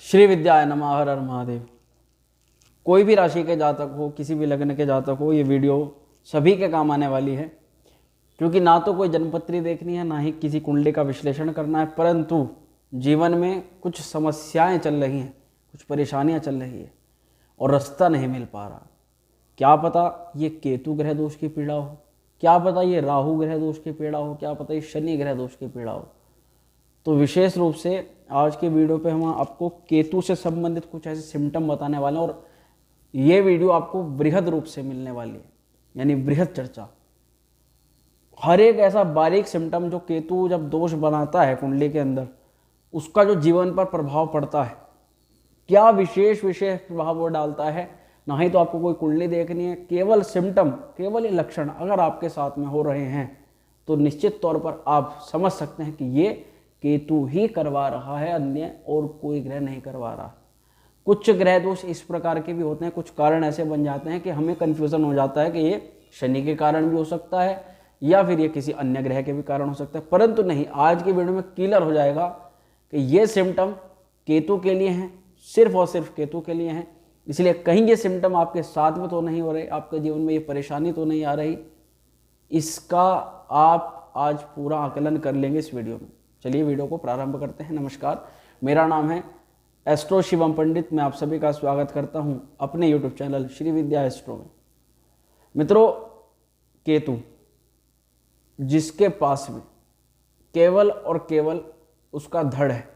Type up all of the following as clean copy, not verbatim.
श्री विद्याय नमः। हर हर महादेव। कोई भी राशि के जातक हो, किसी भी लग्न के जातक हो, ये वीडियो सभी के काम आने वाली है, क्योंकि ना तो कोई जन्मपत्री देखनी है, ना ही किसी कुंडली का विश्लेषण करना है, परंतु जीवन में कुछ समस्याएं चल रही हैं, कुछ परेशानियां चल रही है और रास्ता नहीं मिल पा रहा। क्या पता ये केतु ग्रह दोष की पीड़ा हो, क्या पता ये राहु ग्रह दोष की पीड़ा हो, क्या पता ये शनि ग्रह दोष की पीड़ा हो। तो विशेष रूप से आज के वीडियो पे हम आपको केतु से संबंधित कुछ ऐसे सिम्टम बताने वाले हैं और ये वीडियो आपको बृहद रूप से मिलने वाली है, यानी बृहद चर्चा। हर एक ऐसा बारीक सिम्टम जो केतु जब दोष बनाता है कुंडली के अंदर, उसका जो जीवन पर प्रभाव पड़ता है, क्या विशेष प्रभाव वो डालता है। ना ही तो आपको कोई कुंडली देखनी है, केवल सिम्टम, केवल ये लक्षण अगर आपके साथ में हो रहे हैं तो निश्चित तौर पर आप समझ सकते हैं कि ये केतु ही करवा रहा है, अन्य और कोई ग्रह नहीं करवा रहा। कुछ ग्रह दोष इस प्रकार के भी होते हैं, कुछ कारण ऐसे बन जाते हैं कि हमें कन्फ्यूजन हो जाता है कि ये शनि के कारण भी हो सकता है या फिर ये किसी अन्य ग्रह के भी कारण हो सकता है, परंतु नहीं, आज की वीडियो में क्लियर हो जाएगा कि ये सिम्टम केतु के लिए हैं, सिर्फ और सिर्फ केतु के लिए हैं। इसलिए कहीं ये सिम्टम आपके साथ में तो नहीं हो रहे, आपके जीवन में ये परेशानी तो नहीं आ रही, इसका आप आज पूरा आकलन कर लेंगे इस वीडियो में। चलिए वीडियो को प्रारंभ करते हैं। नमस्कार, मेरा नाम है एस्ट्रो शिवम पंडित। मैं आप सभी का स्वागत करता हूं अपने यूट्यूब चैनल श्री विद्या एस्ट्रो में। मित्रों, केतु जिसके पास में केवल और केवल उसका धड़ है,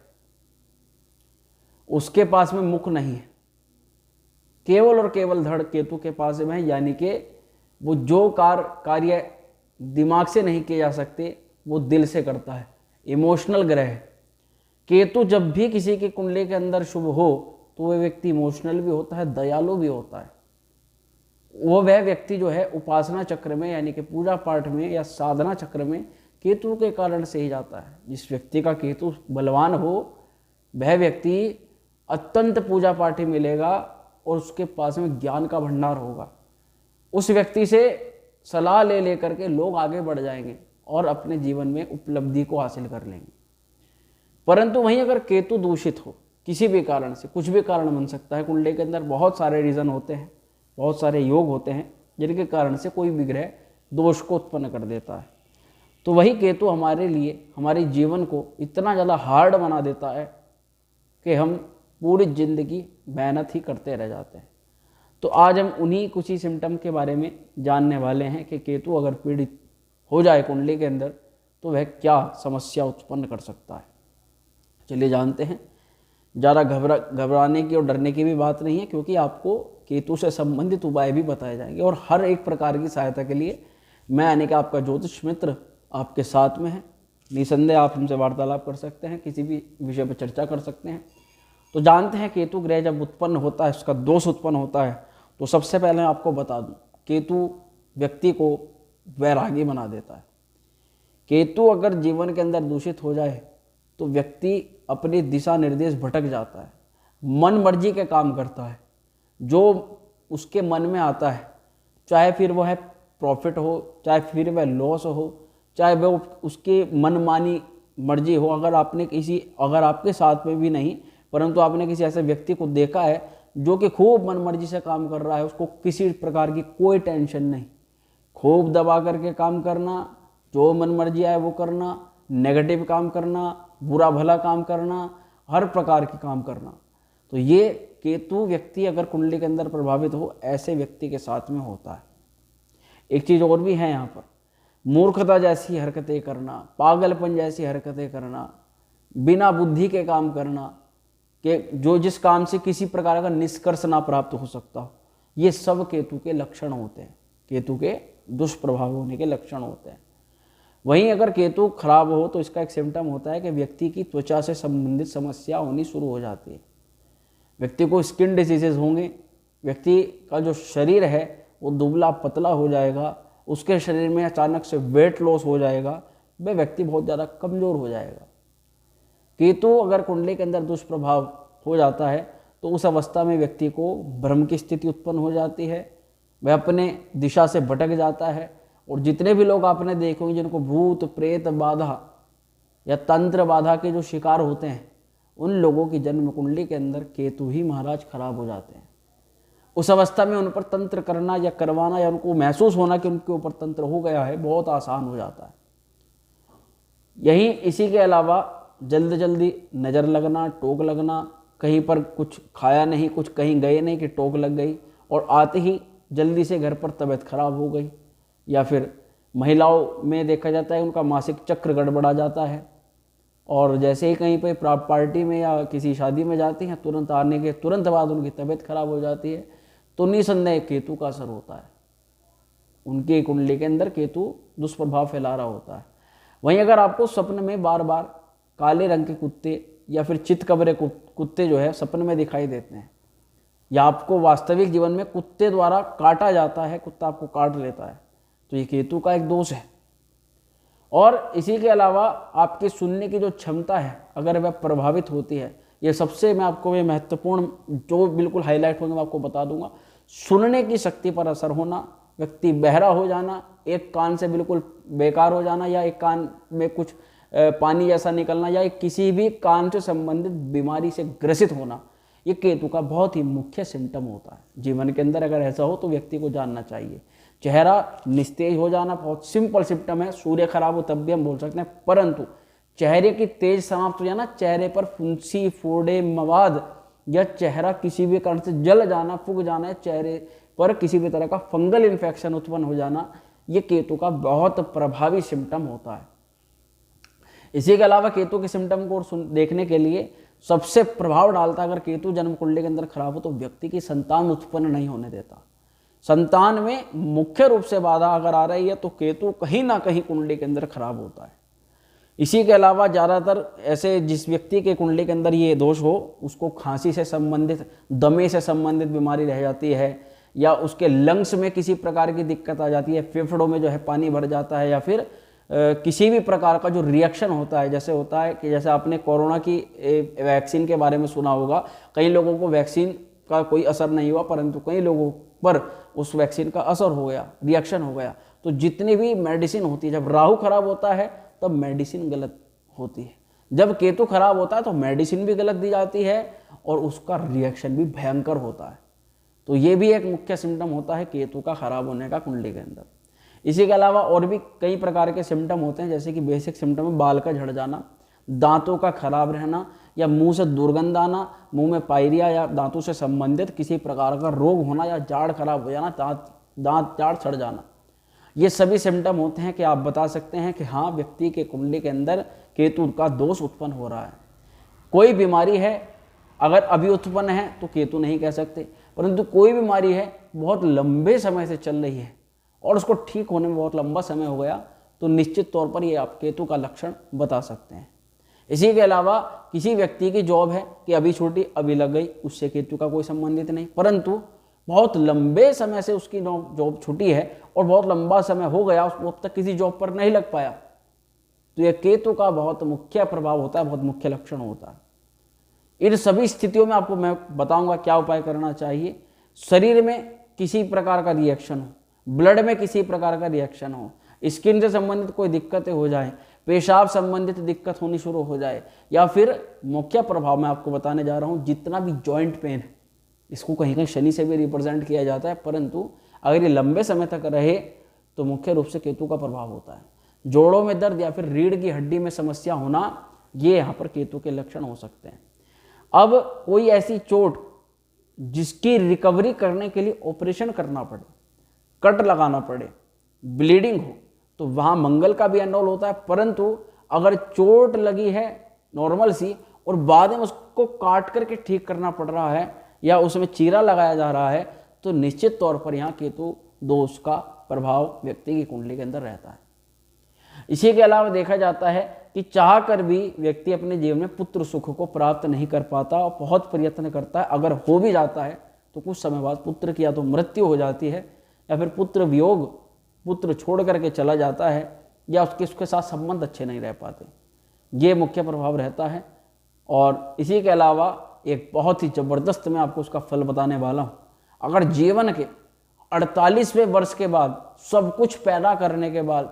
उसके पास में मुख नहीं है, केवल और केवल धड़ केतु के पास में है, यानी कि वो जो कार्य दिमाग से नहीं किए जा सकते वो दिल से करता है, इमोशनल ग्रह है। केतु जब भी किसी की कुंडली के अंदर शुभ हो तो वह व्यक्ति इमोशनल भी होता है, दयालु भी होता है। वह व्यक्ति जो है उपासना चक्र में, यानी कि पूजा पाठ में या साधना चक्र में केतु के कारण से ही जाता है। जिस व्यक्ति का केतु बलवान हो वह व्यक्ति अत्यंत पूजा पाठी मिलेगा और उसके पास में ज्ञान का भंडार होगा। उस व्यक्ति से सलाह ले लेकर के लोग आगे बढ़ जाएंगे और अपने जीवन में उपलब्धि को हासिल कर लेंगे। परंतु वहीं अगर केतु दूषित हो किसी भी कारण से, कुछ भी कारण बन सकता है, कुंडली के अंदर बहुत सारे रीज़न होते हैं, बहुत सारे योग होते हैं जिनके कारण से कोई भी ग्रह दोष को उत्पन्न कर देता है। तो वही केतु हमारे लिए, हमारे जीवन को इतना ज़्यादा हार्ड बना देता है कि हम पूरी जिंदगी मेहनत ही करते रह जाते हैं। तो आज हम उन्हीं कुछ ही सिम्टम के बारे में जानने वाले हैं कि केतु अगर पीड़ित हो जाए कुंडली के अंदर तो वह क्या समस्या उत्पन्न कर सकता है। चलिए जानते हैं। ज़्यादा घबराने की और डरने की भी बात नहीं है, क्योंकि आपको केतु से संबंधित उपाय भी बताए जाएंगे और हर एक प्रकार की सहायता के लिए मैं, यानी कि आपका ज्योतिष मित्र, आपके साथ में है। निसंदेह आप हमसे वार्तालाप कर सकते हैं, किसी भी विषय पर चर्चा कर सकते हैं। तो जानते हैं केतु ग्रह जब उत्पन्न होता है, उसका दोष उत्पन्न होता है, तो सबसे पहले आपको बता दूं, केतु व्यक्ति को वैरागी बना देता है। केतु अगर जीवन के अंदर दूषित हो जाए तो व्यक्ति अपनी दिशा निर्देश भटक जाता है, मन मर्जी के काम करता है, जो उसके मन में आता है, चाहे फिर वह प्रॉफिट हो, चाहे फिर वह लॉस हो, चाहे वह उसकी मनमानी मर्जी हो। अगर आपके साथ में भी नहीं, परंतु आपने किसी ऐसे व्यक्ति को देखा है जो कि खूब मन मर्जी से काम कर रहा है, उसको किसी प्रकार की कोई टेंशन नहीं, खूब दबा करके काम करना, जो मन मर्जी आए वो करना, नेगेटिव काम करना, बुरा भला काम करना, हर प्रकार के काम करना। तो ये केतु व्यक्ति अगर कुंडली के अंदर प्रभावित हो, ऐसे व्यक्ति के साथ में होता है। एक चीज़ और भी है यहाँ पर, मूर्खता जैसी हरकतें करना, पागलपन जैसी हरकतें करना, बिना बुद्धि के काम करना, कि जो जिस काम से किसी प्रकार का निष्कर्ष ना प्राप्त हो सकता हो, ये सब केतु के लक्षण होते हैं, केतु के दुष्प्रभाव होने के लक्षण होते हैं। वहीं अगर केतु खराब हो तो इसका एक सिम्टम होता है कि व्यक्ति की त्वचा से संबंधित समस्या होनी शुरू हो जाती है, व्यक्ति को स्किन डिजीजेज होंगे, व्यक्ति का जो शरीर है वो दुबला पतला हो जाएगा, उसके शरीर में अचानक से वेट लॉस हो जाएगा, वह व्यक्ति बहुत ज़्यादा कमज़ोर हो जाएगा। केतु अगर कुंडली के अंदर दुष्प्रभाव हो जाता है तो उस अवस्था में व्यक्ति को भ्रम की स्थिति उत्पन्न हो जाती है, वह अपने दिशा से भटक जाता है। और जितने भी लोग आपने देखे होंगे जिनको भूत प्रेत बाधा या तंत्र बाधा के जो शिकार होते हैं, उन लोगों की जन्म कुंडली के अंदर केतु ही महाराज खराब हो जाते हैं। उस अवस्था में उन पर तंत्र करना या करवाना या उनको महसूस होना कि उनके ऊपर तंत्र हो गया है बहुत आसान हो जाता है। यही इसी के अलावा जल्दी नज़र लगना, टोक लगना, कहीं पर कुछ खाया नहीं, कुछ कहीं गए नहीं कि टोक लग गई और आते ही जल्दी से घर पर तबीयत खराब हो गई, या फिर महिलाओं में देखा जाता है उनका मासिक चक्र गड़बड़ा जाता है और जैसे ही कहीं पे पार्टी में या किसी शादी में जाती हैं तुरंत आने के तुरंत बाद उनकी तबीयत खराब हो जाती है। तो निसंदेह केतु का असर होता है, उनकी कुंडली के अंदर केतु दुष्प्रभाव फैला रहा होता है। वहीं अगर आपको सपने में बार बार काले रंग के कुत्ते या फिर चितकबरे कुत्ते जो है सपने में दिखाई देते हैं, या आपको वास्तविक जीवन में कुत्ते द्वारा काटा जाता है, कुत्ता आपको काट लेता है, तो ये केतु का एक दोष है। और इसी के अलावा आपकी सुनने की जो क्षमता है अगर वह प्रभावित होती है, ये सबसे मैं आपको ये महत्वपूर्ण जो बिल्कुल हाईलाइट होंगे मैं आपको बता दूंगा। सुनने की शक्ति पर असर होना, व्यक्ति बहरा हो जाना, एक कान से बिल्कुल बेकार हो जाना, या एक कान में कुछ पानी जैसा निकलना, या किसी भी कान से संबंधित बीमारी से ग्रसित होना, ये केतु का बहुत ही मुख्य सिम्टम होता है जीवन के अंदर। अगर ऐसा हो तो व्यक्ति को जानना चाहिए। चेहरा निस्तेज हो जाना बहुत सिंपल सिम्टम है, सूर्य खराब हो तब भी हम बोल सकते हैं, परंतु चेहरे की तेज समाप्त हो जाना, चेहरे पर फुंसी, फोड़े, मवाद या चेहरा किसी भी कारण से जल जाना, फूक जाना, चेहरे पर किसी भी तरह का फंगल इन्फेक्शन उत्पन्न हो जाना, ये केतु का बहुत प्रभावी सिम्टम होता है। इसी के अलावा केतु के सिम्टम को देखने के लिए सबसे प्रभाव डालता है, अगर केतु जन्म कुंडली के अंदर खराब हो तो व्यक्ति की संतान उत्पन्न नहीं होने देता। संतान में मुख्य रूप से बाधा अगर आ रही है तो केतु कहीं ना कहीं कुंडली के अंदर खराब होता है। इसी के अलावा ज़्यादातर ऐसे जिस व्यक्ति के कुंडली के अंदर ये दोष हो उसको खांसी से संबंधित, दमे से संबंधित बीमारी रह जाती है, या उसके लंग्स में किसी प्रकार की दिक्कत आ जाती है, फेफड़ों में जो है पानी भर जाता है, या फिर किसी भी प्रकार का जो रिएक्शन होता है, जैसे होता है कि जैसे आपने कोरोना की वैक्सीन के बारे में सुना होगा, कई लोगों को वैक्सीन का कोई असर नहीं हुआ परंतु कई लोगों पर उस वैक्सीन का असर हो गया, रिएक्शन हो गया। तो जितनी भी मेडिसिन होती है, जब राहु खराब होता है तब मेडिसिन गलत होती है, जब केतु खराब होता है तो मेडिसिन भी गलत दी जाती है और उसका रिएक्शन भी भयंकर होता है। तो ये भी एक मुख्य सिम्टम होता है केतु का खराब होने का कुंडली के अंदर। इसी के अलावा और भी कई प्रकार के सिम्टम होते हैं, जैसे कि बेसिक सिम्टम है बाल का झड़ जाना, दांतों का खराब रहना, या मुंह से दुर्गंध आना, मुंह में पायरिया या दांतों से संबंधित किसी प्रकार का रोग होना, या जाड़ खराब हो जाना, दांत जाड़ सड़ जाना। ये सभी सिम्टम होते हैं कि आप बता सकते हैं कि हाँ व्यक्ति के कुंडली के अंदर केतु का दोष उत्पन्न हो रहा है। कोई बीमारी है अगर अभी उत्पन्न है तो केतु नहीं कह सकते, परंतु कोई बीमारी है बहुत लंबे समय से चल रही है और उसको ठीक होने में बहुत लंबा समय हो गया तो निश्चित तौर पर ये आप केतु का लक्षण बता सकते हैं। इसी के अलावा किसी व्यक्ति की जॉब है कि अभी छूटी अभी लग गई, उससे केतु का कोई संबंधित नहीं, परंतु बहुत लंबे समय से उसकी जॉब छूटी है और बहुत लंबा समय हो गया उसको अब तक किसी जॉब पर नहीं लग पाया, तो यह केतु का बहुत मुख्य प्रभाव होता है, बहुत मुख्य लक्षण होता है। इन सभी स्थितियों में आपको मैं बताऊंगा क्या उपाय करना चाहिए। शरीर में किसी प्रकार का रिएक्शन हो, ब्लड में किसी प्रकार का रिएक्शन हो, स्किन से संबंधित कोई दिक्कतें हो जाए, पेशाब संबंधित दिक्कत होनी शुरू हो जाए, या फिर मुख्य प्रभाव मैं आपको बताने जा रहा हूँ जितना भी जॉइंट पेन है, इसको कहीं कहीं शनि से भी रिप्रेजेंट किया जाता है, परंतु अगर ये लंबे समय तक रहे तो मुख्य रूप से केतु का प्रभाव होता है। जोड़ों में दर्द या फिर रीढ़ की हड्डी में समस्या होना, ये यहाँ पर केतु के लक्षण हो सकते हैं। अब कोई ऐसी चोट जिसकी रिकवरी करने के लिए ऑपरेशन करना पड़े, कट लगाना पड़े, ब्लीडिंग हो, तो वहाँ मंगल का भी एनरोल होता है, परंतु अगर चोट लगी है नॉर्मल सी और बाद में उसको काट करके ठीक करना पड़ रहा है या उसमें चीरा लगाया जा रहा है तो निश्चित तौर पर यहाँ केतु दोष का प्रभाव व्यक्ति की कुंडली के अंदर रहता है। इसी के अलावा देखा जाता है कि चाह कर भी व्यक्ति अपने जीवन में पुत्र सुख को प्राप्त नहीं कर पाता और बहुत प्रयत्न करता है, अगर हो भी जाता है तो कुछ समय बाद पुत्र की या तो मृत्यु हो जाती है या फिर पुत्र वियोग, पुत्र छोड़ करके चला जाता है, या उसके साथ संबंध अच्छे नहीं रह पाते, ये मुख्य प्रभाव रहता है। और इसी के अलावा एक बहुत ही ज़बरदस्त मैं आपको उसका फल बताने वाला हूँ। अगर जीवन के 48वें वर्ष के बाद सब कुछ पैदा करने के बाद,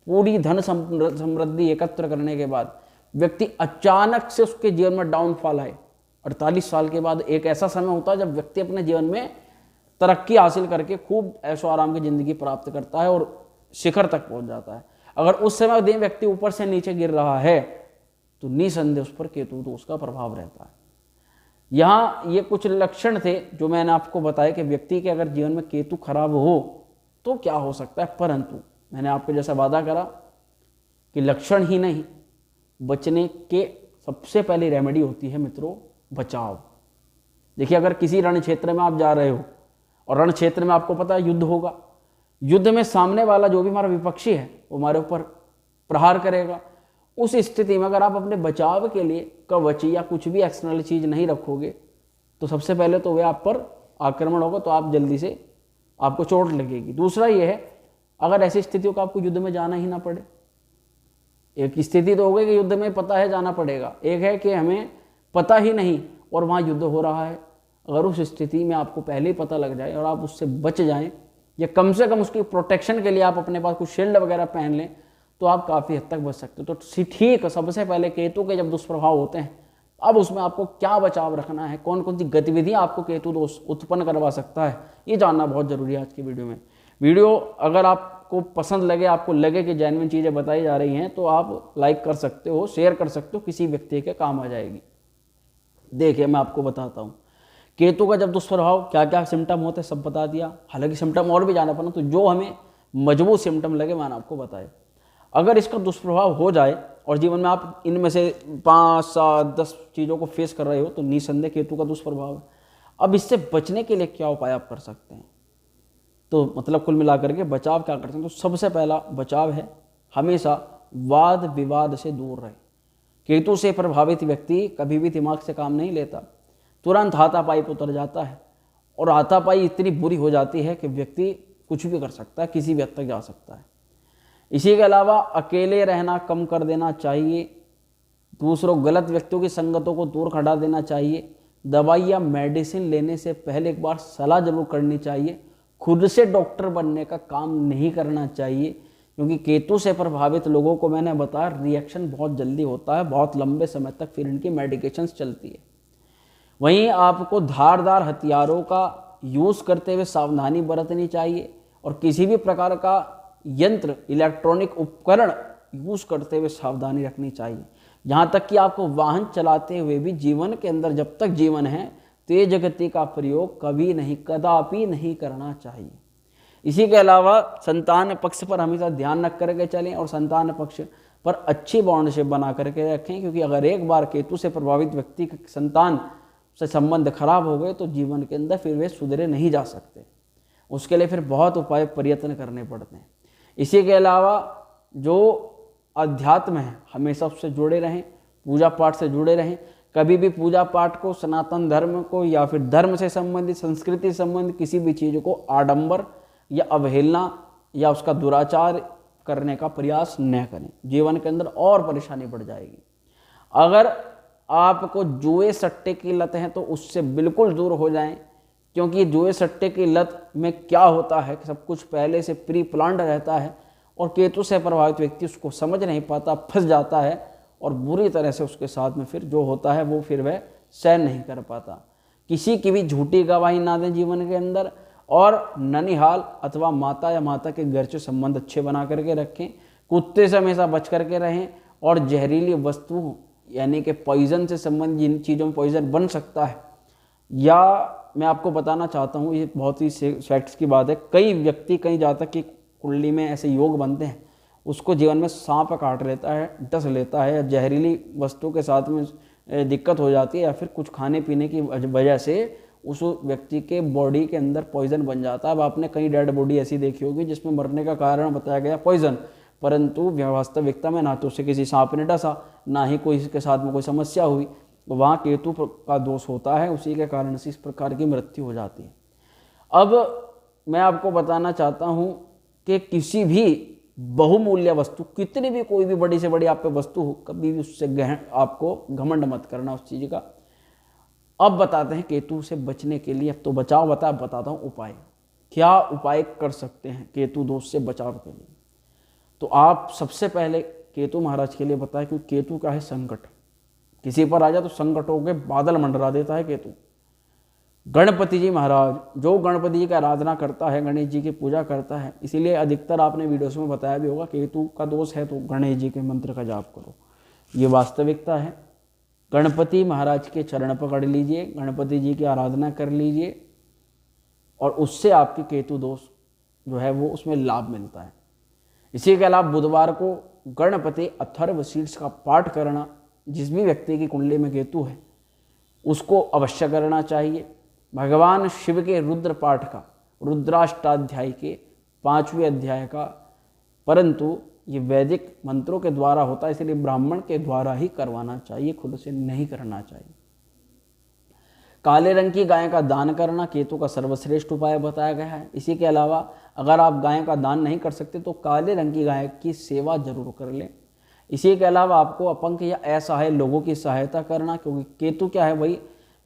पूरी धन समृद्धि एकत्र करने के बाद व्यक्ति अचानक से उसके जीवन में डाउनफॉल आए। 48 साल के बाद एक ऐसा समय होता है जब व्यक्ति अपने जीवन में तरक्की हासिल करके खूब ऐशो आराम की जिंदगी प्राप्त करता है और शिखर तक पहुंच जाता है। अगर उस समय व्यक्ति ऊपर से नीचे गिर रहा है तो निसंदेह उस पर केतु दोष का प्रभाव रहता है। यहाँ ये कुछ लक्षण थे जो मैंने आपको बताया कि व्यक्ति के अगर जीवन में केतु खराब हो तो क्या हो सकता है, परंतु मैंने आपको जैसा वादा करा कि लक्षण ही नहीं, बचने के सबसे पहली रेमेडी होती है मित्रों बचाव। देखिए, अगर किसी रण क्षेत्र में आप जा रहे हो और रण क्षेत्र में आपको पता है युद्ध होगा, युद्ध में सामने वाला जो भी हमारा विपक्षी है वो हमारे ऊपर प्रहार करेगा। उस स्थिति में अगर आप अपने बचाव के लिए कवच या कुछ भी एक्सटर्नल चीज नहीं रखोगे तो सबसे पहले तो वे आप पर आक्रमण होगा, तो आप जल्दी से आपको चोट लगेगी। दूसरा ये है, अगर ऐसी स्थितियों का आपको युद्ध में जाना ही ना पड़े। एक स्थिति तो हो गई कि युद्ध में पता है जाना पड़ेगा, एक है कि हमें पता ही नहीं और वहाँ युद्ध हो रहा है। अगर उस स्थिति में आपको पहले ही पता लग जाए और आप उससे बच जाएं या कम से कम उसकी प्रोटेक्शन के लिए आप अपने पास कुछ शील्ड वगैरह पहन लें तो आप काफ़ी हद तक बच सकते हो। तो ठीक, सबसे पहले केतु के जब दुष्प्रभाव होते हैं, अब उसमें आपको क्या बचाव रखना है, कौन कौन सी गतिविधियां आपको केतु दोष उत्पन्न करवा सकता है, ये जानना बहुत जरूरी है आज की वीडियो में। वीडियो अगर आपको पसंद लगे, आपको लगे कि जेन्युइन चीज़ें बताई जा रही हैं, तो आप लाइक कर सकते हो, शेयर कर सकते हो, किसी व्यक्ति के काम आ जाएगी। देखिए, मैं आपको बताता हूँ केतु का जब दुष्प्रभाव क्या क्या सिम्टम होते हैं सब बता दिया। हालांकि सिम्टम और भी जाना पड़ा, तो जो हमें मजबूत सिम्टम लगे मैंने आपको बताया। अगर इसका दुष्प्रभाव हो जाए और जीवन में आप इनमें से 5, 7, 10 चीज़ों को फेस कर रहे हो तो निसंदेह केतु का दुष्प्रभाव है। अब इससे बचने के लिए क्या उपाय आप कर सकते हैं, तो मतलब कुल मिलाकर के बचाव क्या करते हैं, तो सबसे पहला बचाव है हमेशा वाद विवाद से दूर रहे। केतु से प्रभावित व्यक्ति कभी भी दिमाग से काम नहीं लेता, तुरंत हाथापाई पर उतर जाता है और हाथापाई इतनी बुरी हो जाती है कि व्यक्ति कुछ भी कर सकता है, किसी भी हद तक जा सकता है। इसी के अलावा अकेले रहना कम कर देना चाहिए, दूसरों गलत व्यक्तियों की संगतों को दूर हटा देना चाहिए, दवाई या मेडिसिन लेने से पहले एक बार सलाह जरूर करनी चाहिए, खुद से डॉक्टर बनने का काम नहीं करना चाहिए, क्योंकि केतु से प्रभावित लोगों को मैंने बताया रिएक्शन बहुत जल्दी होता है, बहुत लंबे समय तक फिर इनकी मेडिकेशंस चलती है। वहीं आपको धारदार हथियारों का यूज़ करते हुए सावधानी बरतनी चाहिए और किसी भी प्रकार का यंत्र इलेक्ट्रॉनिक उपकरण यूज़ करते हुए सावधानी रखनी चाहिए। यहाँ तक कि आपको वाहन चलाते हुए भी जीवन के अंदर जब तक जीवन है तेज गति का प्रयोग कभी नहीं, कदापि नहीं करना चाहिए। इसी के अलावा संतान पक्ष पर हमेशा ध्यान रख करके चलें और संतान पक्ष पर अच्छी बॉन्डशिप बना करके रखें, क्योंकि अगर एक बार केतु से प्रभावित व्यक्ति के संतान से संबंध खराब हो गए तो जीवन के अंदर फिर वे सुधरे नहीं जा सकते। उसके लिए फिर बहुत उपाय प्रयत्न करने पड़ते हैं। इसी के अलावा जो अध्यात्म है हमेशा उससे जुड़े रहें, पूजा पाठ से जुड़े रहें। कभी भी पूजा पाठ को, सनातन धर्म को या फिर धर्म से संबंधित, संस्कृति से संबंधित किसी भी चीज़ को आडंबर या अवहेलना या उसका दुराचार करने का प्रयास न करें, जीवन के अंदर और परेशानी बढ़ जाएगी। अगर आपको जुए सट्टे की लत है तो उससे बिल्कुल दूर हो जाएं, क्योंकि जुए सट्टे की लत में क्या होता है कि सब कुछ पहले से प्री प्लान्ड रहता है और केतु से प्रभावित व्यक्ति उसको समझ नहीं पाता, फंस जाता है और बुरी तरह से उसके साथ में फिर जो होता है वो फिर वह सहन नहीं कर पाता। किसी की भी झूठी गवाही ना दें जीवन के अंदर, और ननिहाल अथवा माता या माता के घर से संबंध अच्छे बना करके रखें। कुत्ते से हमेशा बच करके रहें और जहरीली वस्तु यानी कि पॉइजन से संबंधित जिन चीज़ों में पॉइजन बन सकता है, या मैं आपको बताना चाहता हूँ ये बहुत ही फैक्ट्स की बात है, कई व्यक्ति, कई जातक की कुंडली में ऐसे योग बनते हैं, उसको जीवन में सांप काट लेता है, डस लेता है, या जहरीली वस्तु के साथ में दिक्कत हो जाती है, या फिर कुछ खाने पीने की वजह से उस व्यक्ति के बॉडी के अंदर पॉइजन बन जाता है। अब आपने कई डेड बॉडी ऐसी देखी होगी जिसमें मरने का कारण बताया गया पॉइजन, परंतु वास्तविकता में ना तो उसे किसी सांप ने डसा, ना ही कोई इसके साथ में कोई समस्या हुई, वहाँ केतु का दोष होता है, उसी के कारण से इस प्रकार की मृत्यु हो जाती है। अब मैं आपको बताना चाहता हूँ कि किसी भी बहुमूल्य वस्तु, कितनी भी कोई भी बड़ी से बड़ी आप पे वस्तु हो, कभी भी उससे आपको घमंड मत करना उस चीज़ का। अब बताते हैं केतु से बचने के लिए, अब तो बचाव बताता हूँ उपाय। क्या उपाय कर सकते हैं केतु दोष से बचाव के लिए? तो आप सबसे पहले केतु महाराज के लिए बताया, क्योंकि केतु का है संकट, किसी पर आ जाए तो संकटों के बादल मंडरा देता है केतु। गणपति जी महाराज, जो गणपति जी की आराधना करता है, गणेश जी की पूजा करता है, इसीलिए अधिकतर आपने वीडियोस में बताया भी होगा, केतु का दोष है तो गणेश जी के मंत्र का जाप करो, ये वास्तविकता है। गणपति महाराज के चरण पकड़ लीजिए, गणपति जी की आराधना कर लीजिए, और उससे आपके केतु दोष जो है वो उसमें लाभ मिलता है। इसी के अलावा बुधवार को गणपति अथर्व शीर्ष का पाठ करना, जिस भी व्यक्ति की कुंडली में केतु है उसको अवश्य करना चाहिए। भगवान शिव के रुद्र पाठ का, रुद्राष्टाध्याय के 5वें अध्याय का, परंतु ये वैदिक मंत्रों के द्वारा होता है, इसलिए ब्राह्मण के द्वारा ही करवाना चाहिए, खुद से नहीं करना चाहिए। काले रंग की गाय का दान करना केतु का सर्वश्रेष्ठ उपाय बताया गया है। इसी के अलावा अगर आप गाय का दान नहीं कर सकते तो काले रंग की गाय की सेवा जरूर कर लें। इसी के अलावा आपको अपंग या असहाय लोगों की सहायता करना, क्योंकि केतु क्या है, वही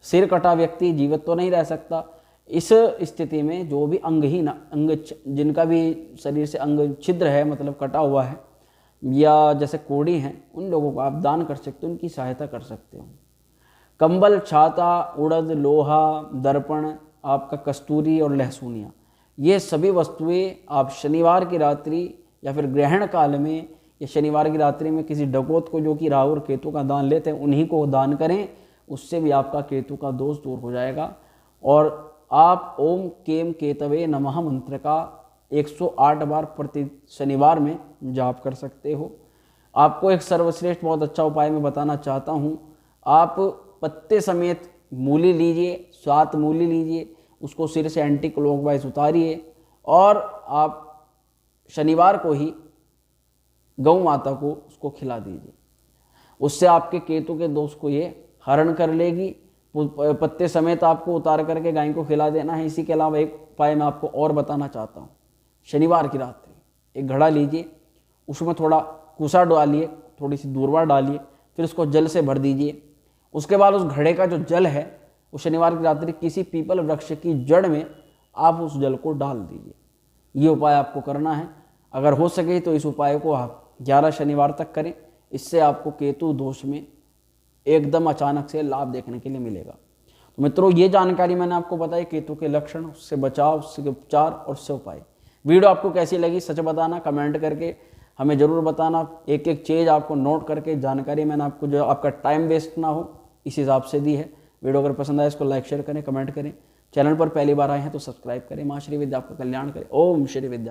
सिर कटा व्यक्ति जीवित तो नहीं रह सकता। इस स्थिति में जो भी अंगहीन, जिनका भी शरीर से अंग छिद्र है, मतलब कटा हुआ है, या जैसे कोढ़ी हैं, उन लोगों को आप दान कर सकते हो, उनकी सहायता कर सकते हो। कंबल, छाता, उड़द, लोहा, दर्पण, आपका कस्तूरी और लहसुनिया, ये सभी वस्तुएं आप शनिवार की रात्रि या फिर ग्रहण काल में या शनिवार की रात्रि में किसी डकैत को, जो कि राहु और केतु का दान लेते हैं, उन्हीं को दान करें, उससे भी आपका केतु का दोष दूर हो जाएगा। और आप ओम केम केतवे नमः मंत्र का 108 बार प्रति शनिवार में जाप कर सकते हो। आपको एक सर्वश्रेष्ठ बहुत अच्छा उपाय मैं बताना चाहता हूँ। आप पत्ते समेत मूली लीजिए, 7 मूली लीजिए, उसको सिर से एंटी क्लॉकवाइज उतारिए, और आप शनिवार को ही गौ माता को उसको खिला दीजिए। उससे आपके केतु के दोष को ये हरण कर लेगी। पत्ते समेत आपको उतार करके गाय को खिला देना है। इसी के अलावा एक उपाय मैं आपको और बताना चाहता हूँ। शनिवार की रात्रि एक घड़ा लीजिए, उसमें थोड़ा कुसा डालिए, थोड़ी सी दूर्वा डालिए, फिर उसको जल से भर दीजिए। उसके बाद उस घड़े का जो जल है वो शनिवार की रात्रि किसी पीपल वृक्ष की जड़ में आप उस जल को डाल दीजिए। ये उपाय आपको करना है। अगर हो सके तो इस उपाय को आप 11 शनिवार तक करें। इससे आपको केतु दोष में एकदम अचानक से लाभ देखने के लिए मिलेगा। तो मित्रों, ये जानकारी मैंने आपको बताई, केतु के लक्षण, उससे बचाव, उससे उपचार और उससे उपाय। वीडियो आपको कैसी लगी सच बताना, कमेंट करके हमें ज़रूर बताना। एक एक चीज़ आपको नोट करके, जानकारी मैंने आपको, जो आपका टाइम वेस्ट ना हो, इस हिसाब से दी है। वीडियो अगर पसंद आए इसको लाइक शेयर करें, कमेंट करें। चैनल पर पहली बार आए हैं तो सब्सक्राइब करें। माँ श्री विद्या आपका कल्याण करें। ओम श्री विद्या।